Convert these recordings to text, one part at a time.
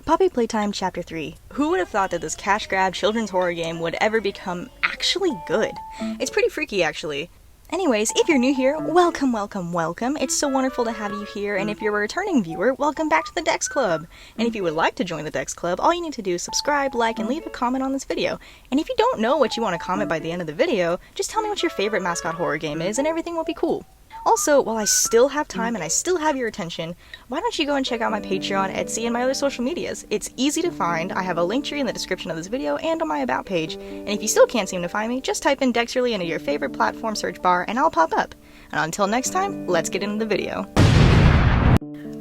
Poppy Playtime Chapter 3. Who would have thought that this cash grab children's horror game would ever become actually good? It's pretty freaky, actually. Anyways, if you're new here, welcome, welcome, welcome. It's so wonderful to have you here, and if you're a returning viewer, welcome back to the Dex Club. And if you would like to join the Dex Club, all you need to do is subscribe, like, and leave a comment on this video. And if you don't know what you want to comment by the end of the video, just tell me what your favorite mascot horror game is, and everything will be cool. Also, while I still have time and I still have your attention, why don't you go and check out my Patreon, Etsy, and my other social medias? It's easy to find. I have a link tree in the description of this video and on my About page. And if you still can't seem to find me, just type in Dexterly into your favorite platform search bar and I'll pop up. And until next time, let's get into the video.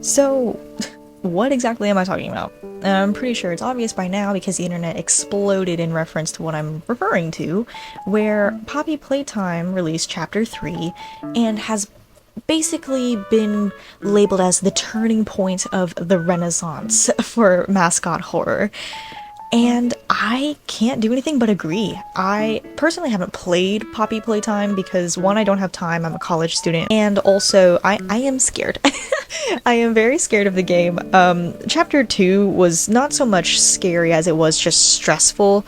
So, what exactly am I talking about? I'm pretty sure it's obvious by now because the internet exploded in reference to what I'm referring to, where Poppy Playtime released Chapter 3 and has basically been labeled as the turning point of the Renaissance for mascot horror. And I can't do anything but agree. I personally haven't played Poppy Playtime because, one, I don't have time, I'm a college student, and also, I am scared. I am very scared of the game. Chapter 2 was not so much scary as it was just stressful.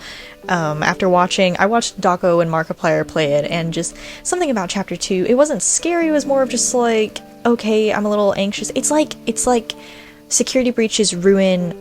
After watching, I watched Dako and Markiplier play it, and just something about Chapter 2, it wasn't scary, it was more of just like, okay, I'm a little anxious. It's like Security Breach's ruin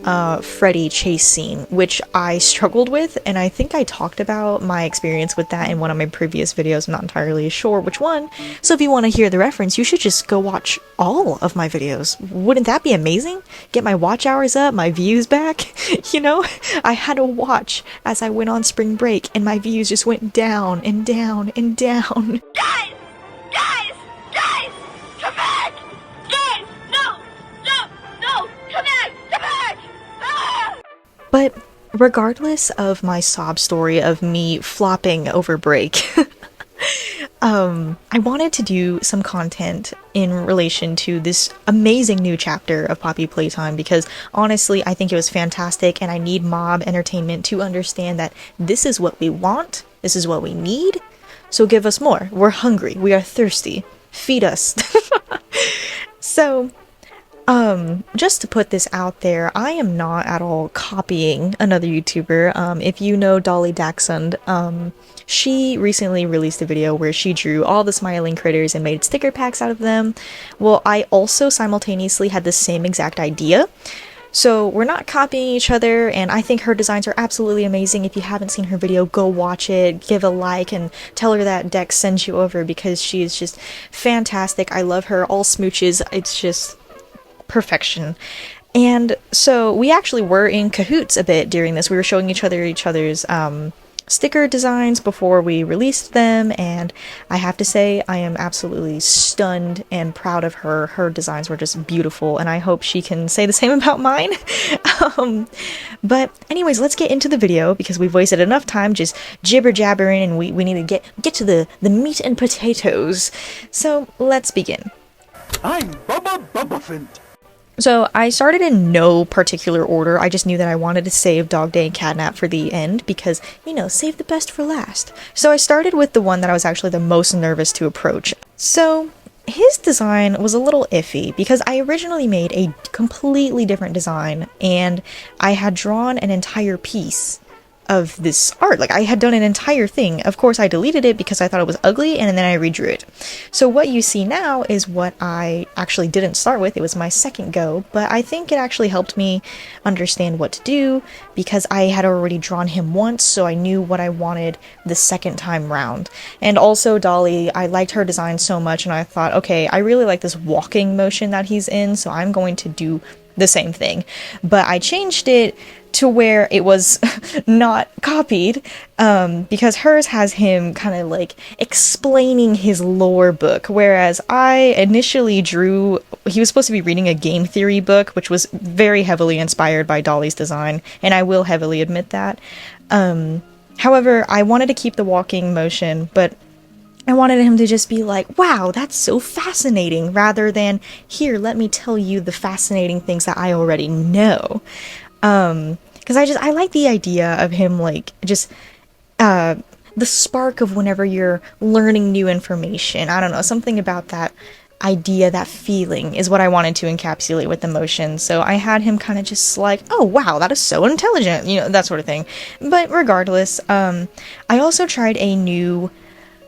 Freddy chase scene, which I struggled with, and I think I talked about my experience with that in one of my previous videos. I'm not entirely sure which one, so if you want to hear the reference, you should just go watch all of my videos. Wouldn't that be amazing? Get my watch hours up, my views back, you know? I had to watch as I went on spring break, and my views just went down and down and down. Guys! Guys! Guys! Come back! Guys! No! No! No! Come back! Come back! Ah! But regardless of my sob story of me flopping over break, I wanted to do some content in relation to this amazing new chapter of Poppy Playtime because honestly I think it was fantastic, and I need mob entertainment to understand that this is what we want, this is what we need, so give us more. We're hungry, we are thirsty, feed us. So just to put this out there, I am not at all copying another YouTuber. If you know Darxieland, she recently released a video where she drew all the smiling critters and made sticker packs out of them. Well, I also simultaneously had the same exact idea. So we're not copying each other, and I think her designs are absolutely amazing. If you haven't seen her video, go watch it, give a like, and tell her that Dex sends you over because she is just fantastic. I love her, all smooches, it's just perfection. And so we actually were in cahoots a bit during this. We were showing each other's sticker designs before we released them, and I have to say I am absolutely stunned and proud of her. Her designs were just beautiful, and I hope she can say the same about mine. But anyways, let's get into the video because we've wasted enough time just jibber jabbering, and we need to get to the meat and potatoes. So let's begin. I'm Bubba Bubbaphant. So I started in no particular order. I just knew that I wanted to save DogDay and CatNap for the end because, you know, save the best for last. So I started with the one that I was actually the most nervous to approach. So his design was a little iffy because I originally made a completely different design and I had drawn an entire piece of this art. Like, I had done an entire thing. Of course, I deleted it because I thought it was ugly, and then I redrew it. So what you see now is what I actually didn't start with. It was my second go, but I think it actually helped me understand what to do because I had already drawn him once, so I knew what I wanted the second time round. And also Dolly, I liked her design so much, and I thought, okay, I really like this walking motion that he's in, so I'm going to do the same thing. But I changed it to where it was not copied, because hers has him kind of like explaining his lore book, whereas I initially drew, he was supposed to be reading a game theory book, which was very heavily inspired by Dolly's design, and I will heavily admit that. However, I wanted to keep the walking motion, but I wanted him to just be like, wow, that's so fascinating, rather than, here, let me tell you the fascinating things that I already know. Because I like the idea of him, like, just, the spark of whenever you're learning new information. I don't know, something about that idea, that feeling is what I wanted to encapsulate with the motion. So I had him kind of just like, oh wow, that is so intelligent, you know, that sort of thing. But regardless, I also tried a new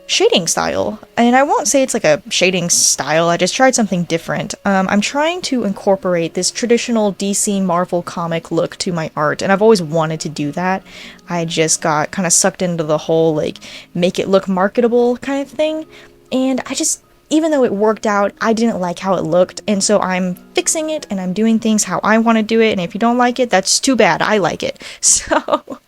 shading style, and I won't say it's like a shading style, I just tried something different. I'm trying to incorporate this traditional DC Marvel comic look to my art, and I've always wanted to do that. I just got kind of sucked into the whole like make it look marketable kind of thing, and even though it worked out, I didn't like how it looked, and so I'm fixing it and I'm doing things how I want to do it, and if you don't like it, that's too bad. I like it. So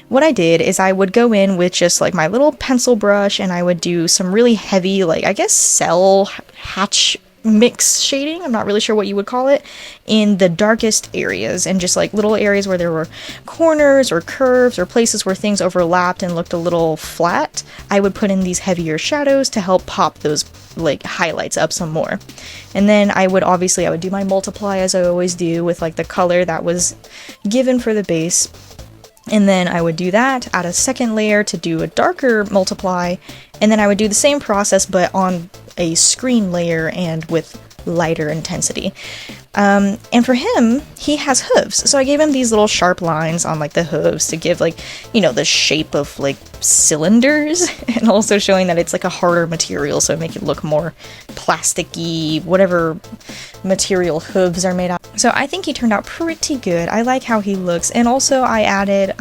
what I did is I would go in with just like my little pencil brush, and I would do some really heavy, like I guess cell hatch mix shading, I'm not really sure what you would call it, in the darkest areas, and just like little areas where there were corners or curves or places where things overlapped and looked a little flat. I would put in these heavier shadows to help pop those like highlights up some more. And then I would do my multiply, as I always do, with like the color that was given for the base. And then I would do that, add a second layer to do a darker multiply, and then I would do the same process but on a screen layer and with lighter intensity. And for him, he has hooves, so I gave him these little sharp lines on like the hooves to give like, you know, the shape of like cylinders, and also showing that it's like a harder material, so make it look more plasticky, whatever material hooves are made out. So I think he turned out pretty good. I like how he looks, and also I added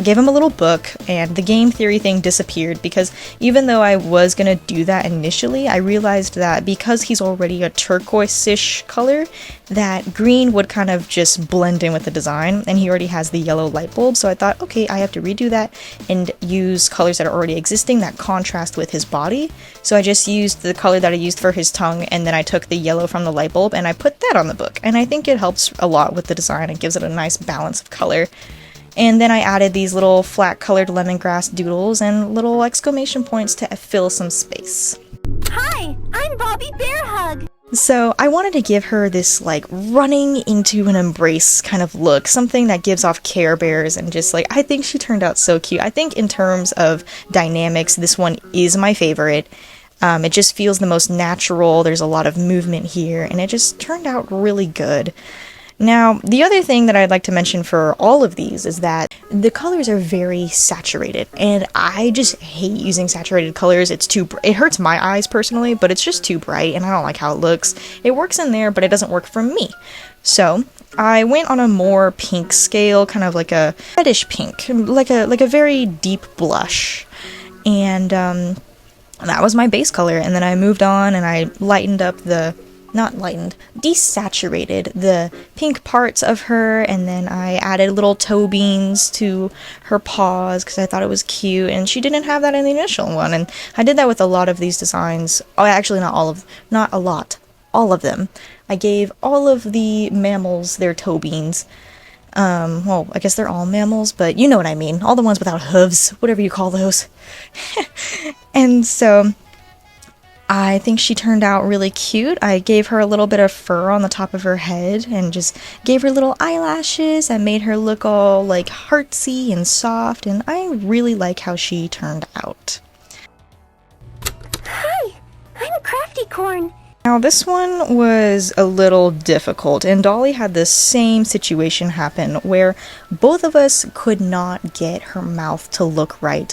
gave him a little book, and the game theory thing disappeared, because even though I was gonna do that initially, I realized that because he's already a turquoise-ish color, that green would kind of just blend in with the design, and he already has the yellow light bulb, so I thought, okay, I have to redo that and use colors that are already existing that contrast with his body. So I just used the color that I used for his tongue, and then I took the yellow from the light bulb and I put that on the book, and I think it helps a lot with the design. It gives it a nice balance of color. And then I added these little flat colored lemongrass doodles and little exclamation points to fill some space. Hi, I'm Bobby Bearhug. So I wanted to give her this like running into an embrace kind of look, something that gives off Care Bears, and just like, I think she turned out so cute. I think in terms of dynamics, this one is my favorite. It just feels the most natural, there's a lot of movement here, and it just turned out really good. Now, the other thing that I'd like to mention for all of these is that the colors are very saturated, and I just hate using saturated colors. It hurts my eyes personally, but it's just too bright, and I don't like how it looks. It works in there, but it doesn't work for me. So I went on a more pink scale, kind of like a reddish pink, like a very deep blush, and that was my base color. And then I moved on and I desaturated the pink parts of her, and then I added little toe beans to her paws because I thought it was cute, and she didn't have that in the initial one, and I did that with a lot of these designs. Oh, actually all of them. I gave all of the mammals their toe beans. Well, I guess they're all mammals, but you know what I mean, all the ones without hooves, whatever you call those. And so I think she turned out really cute. I gave her a little bit of fur on the top of her head and just gave her little eyelashes and made her look all like heartsy and soft, and I really like how she turned out. Hi, I'm Craftycorn. Now this one was a little difficult, and Dolly had the same situation happen where both of us could not get her mouth to look right.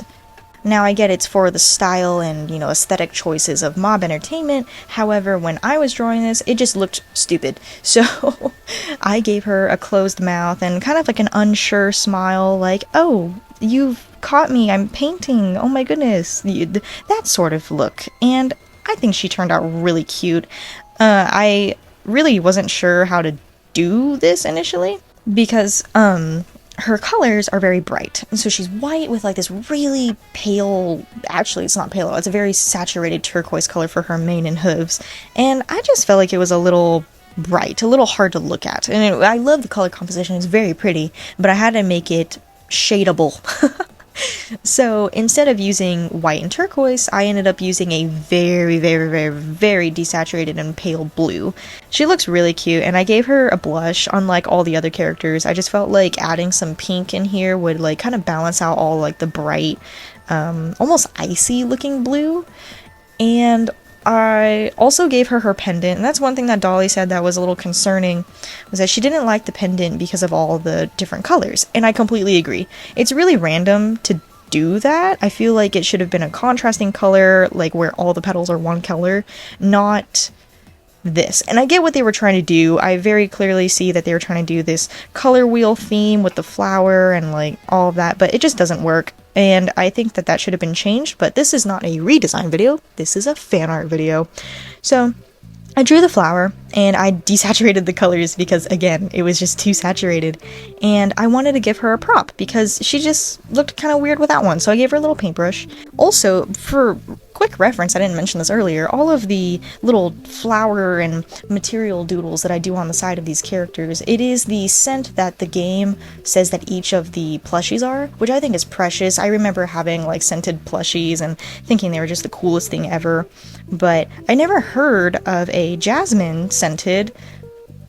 Now I get it's for the style and, you know, aesthetic choices of mob entertainment, however when I was drawing this it just looked stupid. So I gave her a closed mouth and kind of like an unsure smile, like, oh, you've caught me, I'm painting, oh my goodness, that sort of look. And I think she turned out really cute. I really wasn't sure how to do this initially because her colors are very bright. So she's white with like this really pale, actually it's not pale, it's a very saturated turquoise color for her mane and hooves. And I just felt like it was a little bright, a little hard to look at. And I love the color composition, it's very pretty, but I had to make it shadeable. So instead of using white and turquoise, I ended up using a very, very, very, very desaturated and pale blue. She looks really cute, and I gave her a blush, unlike all the other characters. I just felt like adding some pink in here would like kind of balance out all like the bright, almost icy looking blue. And I also gave her pendant, and that's one thing that Dolly said that was a little concerning, was that she didn't like the pendant because of all the different colors, and I completely agree. It's really random to do that. I feel like it should have been a contrasting color, like where all the petals are one color, not this. And I get what they were trying to do. I very clearly see that they were trying to do this color wheel theme with the flower and like all of that, but it just doesn't work. And I think that that should have been changed, but this is not a redesign video. This is a fan art video. So I drew the flower and I desaturated the colors because, again, it was just too saturated. And I wanted to give her a prop because she just looked kind of weird without one. So I gave her a little paintbrush. Also, for quick reference, I didn't mention this earlier, all of the little flower and material doodles that I do on the side of these characters, it is the scent that the game says that each of the plushies are, which I think is precious. I remember having like scented plushies and thinking they were just the coolest thing ever, but I never heard of a jasmine scented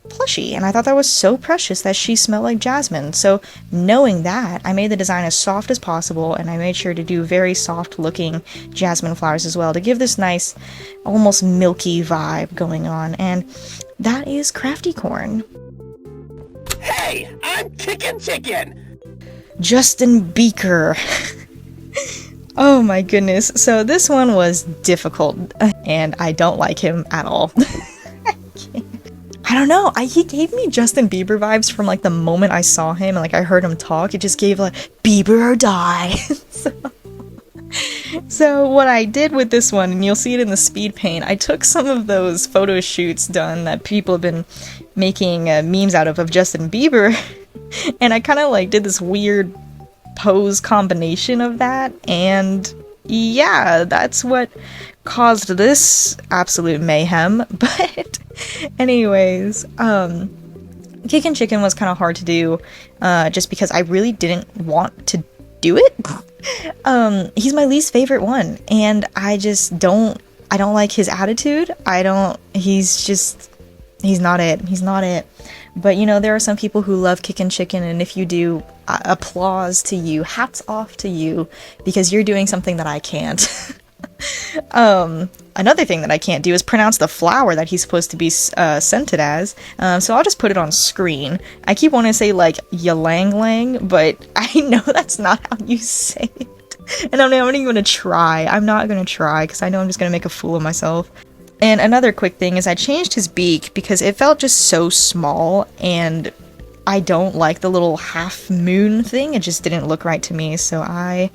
plushie, and I thought that was so precious that she smelled like jasmine. So knowing that, I made the design as soft as possible, and I made sure to do very soft looking jasmine flowers as well to give this nice almost milky vibe going on. And that is Craftycorn. Hey, I'm Kickin'Chicken! Justin Beaker. Oh my goodness. So this one was difficult, and I don't like him at all. I don't know, he gave me Justin Bieber vibes from like the moment I saw him and like I heard him talk. It just gave like Bieber or die. So what I did with this one, and you'll see it in the speed paint, I took some of those photo shoots done that people have been making memes out of Justin Bieber, and I kind of like did this weird pose combination of that, and yeah, that's what caused this absolute mayhem. But anyways, Kickin'Chicken was kind of hard to do, just because I really didn't want to do it. He's my least favorite one, and I don't like his attitude. He's not it. But you know, there are some people who love Kickin'Chicken, and if you do, applause to you, hats off to you, because you're doing something that I can't. Another thing that I can't do is pronounce the flower that he's supposed to be scented as, so I'll just put it on screen. I keep wanting to say like ylang lang, but I know that's not how you say it, and I'm not even gonna try. I'm not gonna try because I know I'm just gonna make a fool of myself. And another quick thing is I changed his beak because it felt just so small, and I don't like the little half moon thing. It just didn't look right to me, so I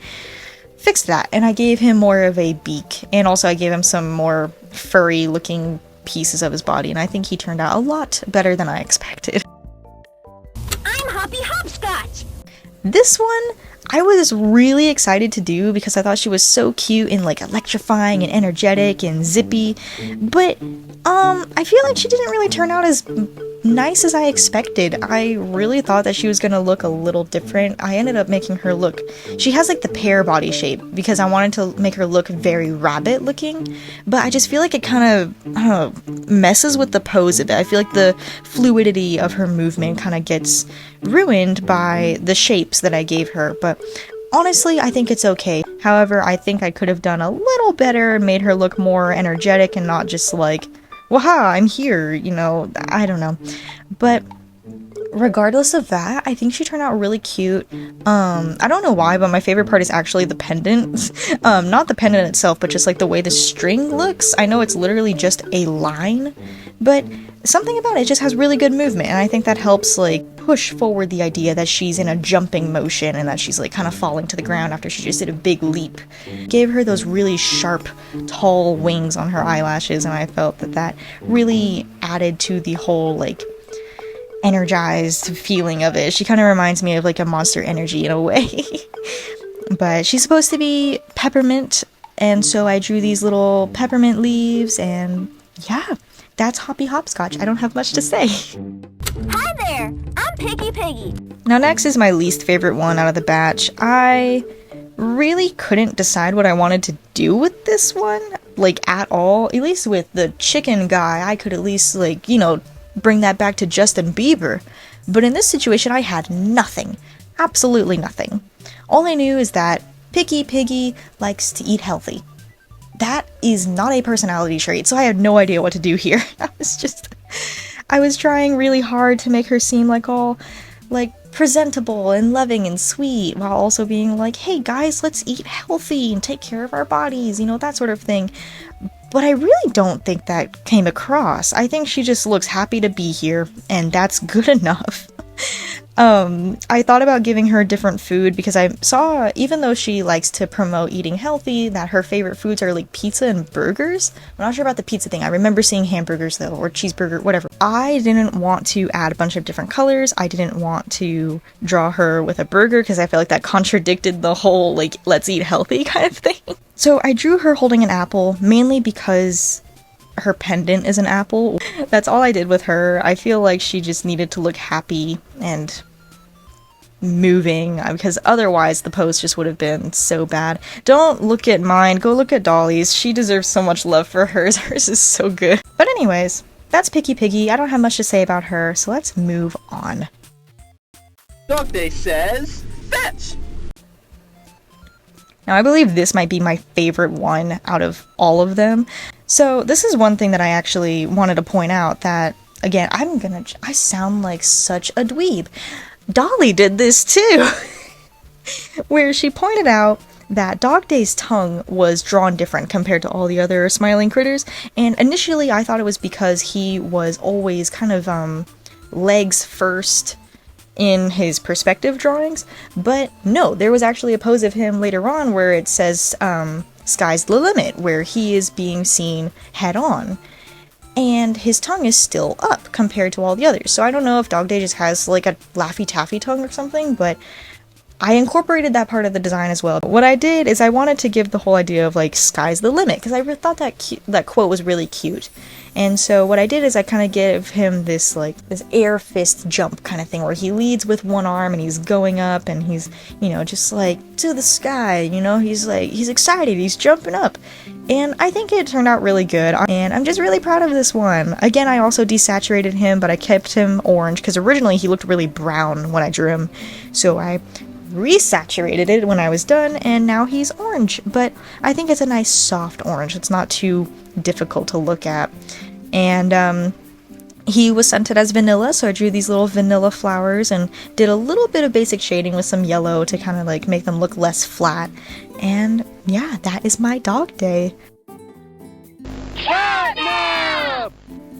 fixed that, and I gave him more of a beak, and also I gave him some more furry looking pieces of his body, and I think he turned out a lot better than I expected. I'm Hoppy Hopscotch! This one I was really excited to do because I thought she was so cute and like electrifying and energetic and zippy, but I feel like she didn't really turn out as nice as I expected. I really thought that she was gonna look a little different. I ended up making her look, she has like the pear body shape because I wanted to make her look very rabbit looking, but I just feel like it kind of, I don't know, messes with the pose a bit. I feel like the fluidity of her movement kind of gets ruined by the shapes that I gave her, but honestly, I think it's okay. However, I think I could have done a little better and made her look more energetic and not just like, waha, I'm here, you know, I don't know. But regardless of that, I think she turned out really cute. I don't know why, but my favorite part is actually the pendant. Not the pendant itself, but just like the way the string looks. I know it's literally just a line, but something about it just has really good movement, and I think that helps like push forward the idea that she's in a jumping motion and that she's like kind of falling to the ground after she just did a big leap. Gave her those really sharp, tall wings on her eyelashes, and I felt that that really added to the whole like energized feeling of it. She kind of reminds me of like a Monster Energy in a way. But she's supposed to be peppermint, and so I drew these little peppermint leaves, and yeah, that's Hoppy Hopscotch. I don't have much to say. Hi there! I'm Piggy. Now next is my least favorite one out of the batch. I really couldn't decide what I wanted to do with this one, like at all. At least with the chicken guy, I could at least like, you know, bring that back to Justin Bieber. But in this situation, I had nothing. Absolutely nothing. All I knew is that Piggy likes to eat healthy. that is not a personality trait, so I had no idea what to do here. I was trying really hard to make her seem like all, like, presentable and loving and sweet, while also being like, hey guys, let's eat healthy and take care of our bodies, you know, that sort of thing. But I really don't think that came across. I think she just looks happy to be here, and that's good enough. I thought about giving her different food because I saw, even though she likes to promote eating healthy, that her favorite foods are like pizza and burgers. I'm not sure about the pizza thing. I remember seeing hamburgers though, or cheeseburger, whatever. I didn't want to add a bunch of different colors. I didn't want to draw her with a burger because I feel like that contradicted the whole like let's eat healthy kind of thing. So I drew her holding an apple, mainly because her pendant is an apple. That's all I did with her. I feel like she just needed to look happy and moving, because otherwise the pose just would have been so bad. Don't look at mine, go look at Dolly's. She deserves so much love for hers. Hers is so good. But anyways, that's Piggy. I don't have much to say about her, so let's move on. DogDay says, fetch! Now I believe this might be my favorite one out of all of them. So this is one thing that I actually wanted to point out, that, again, I sound like such a dweeb. Dolly did this too! Where she pointed out that DogDay's tongue was drawn different compared to all the other smiling critters, and initially I thought it was because he was always kind of, legs first in his perspective drawings, but no, there was actually a pose of him later on where it says, sky's the limit, where he is being seen head on, and his tongue is still up compared to all the others. So I don't know if DogDay just has like a Laffy Taffy tongue or something, but I incorporated that part of the design as well. What I did is I wanted to give the whole idea of like sky's the limit, because I thought that quote was really cute. And so what I did is I kind of give him this like this air fist jump kind of thing, where he leads with one arm and he's going up and he's, you know, just like to the sky, you know, he's excited, he's jumping up. And I think it turned out really good, and I'm just really proud of this one. Again, I also desaturated him, but I kept him orange because originally he looked really brown when I drew him. So I resaturated it when I was done, and now he's orange. But I think it's a nice soft orange. It's not too difficult to look at. And he was scented as vanilla, so I drew these little vanilla flowers and did a little bit of basic shading with some yellow to kind of like make them look less flat. And yeah, that is my DogDay. CatNap!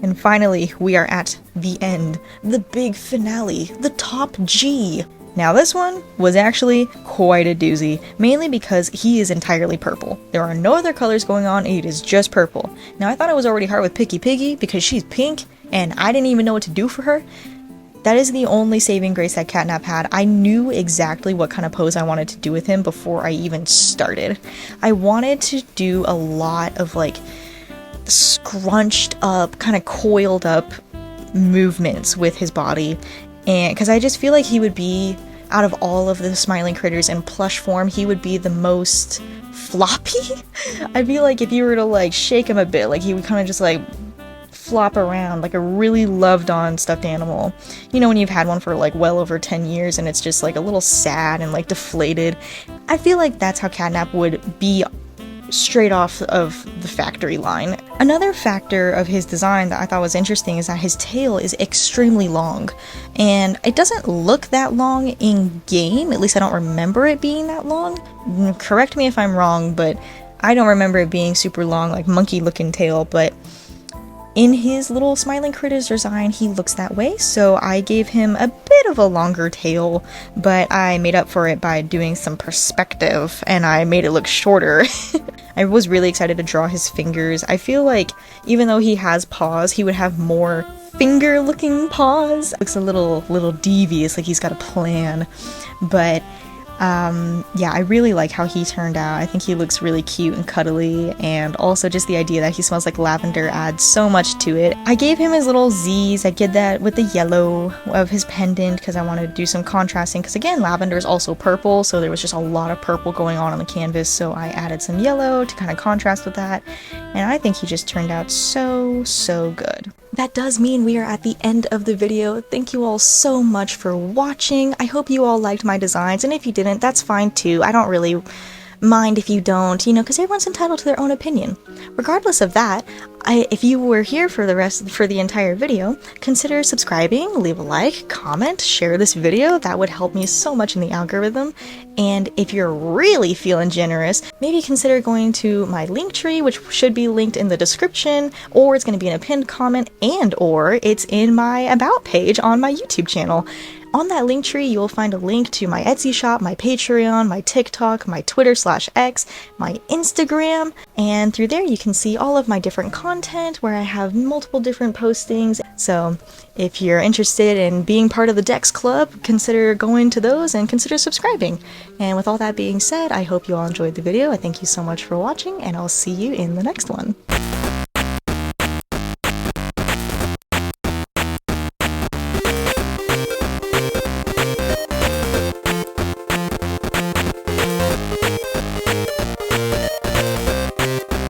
And finally, we are at the end, the big finale, the top G. Now this one was actually quite a doozy, mainly because he is entirely purple. There are no other colors going on, it is just purple. Now I thought it was already hard with Piggy because she's pink, and I didn't even know what to do for her. That is the only saving grace that CatNap had. I knew exactly what kind of pose I wanted to do with him before I even started. I wanted to do a lot of like scrunched up, kind of coiled up movements with his body, and because I just feel like he would be, out of all of the smiling critters in plush form, he would be the most floppy. I feel like if you were to like shake him a bit, like he would kind of just like flop around like a really loved on stuffed animal. You know, when you've had one for like well over 10 years and it's just like a little sad and like deflated. I feel like that's how CatNap would be straight off of the factory line. Another factor of his design that I thought was interesting is that his tail is extremely long, and it doesn't look that long in game, at least I don't remember it being that long. Correct me if I'm wrong, but I don't remember it being super long, like monkey looking tail, but in his little smiling critters design, he looks that way, so I gave him a bit of a longer tail, but I made up for it by doing some perspective, and I made it look shorter. I was really excited to draw his fingers. I feel like even though he has paws, he would have more finger-looking paws. Looks a little devious, like he's got a plan, but yeah, I really like how he turned out. I think he looks really cute and cuddly, and also just the idea that he smells like lavender adds so much to it. I gave him his little Z's. I did that with the yellow of his pendant because I wanted to do some contrasting, because again, lavender is also purple, so there was just a lot of purple going on the canvas, so I added some yellow to kind of contrast with that, and I think he just turned out so good. That does mean we are at the end of the video. Thank you all so much for watching. I hope you all liked my designs, and if you didn't, that's fine too. I don't really mind if you don't, because everyone's entitled to their own opinion. Regardless of that, if you were here for the entire video, consider subscribing, leave a like, comment, share this video. That would help me so much in the algorithm. And if you're really feeling generous, maybe consider going to my Linktree, which should be linked in the description, or it's going to be in a pinned comment, and or it's in my About page on my YouTube channel. On that Linktree, you will find a link to my Etsy shop, my Patreon, my TikTok, my Twitter/X, my Instagram, and through there you can see all of my different content where I have multiple different postings. So if you're interested in being part of the Dex Club, consider going to those and consider subscribing. And with all that being said, I hope you all enjoyed the video. I thank you so much for watching, and I'll see you in the next one.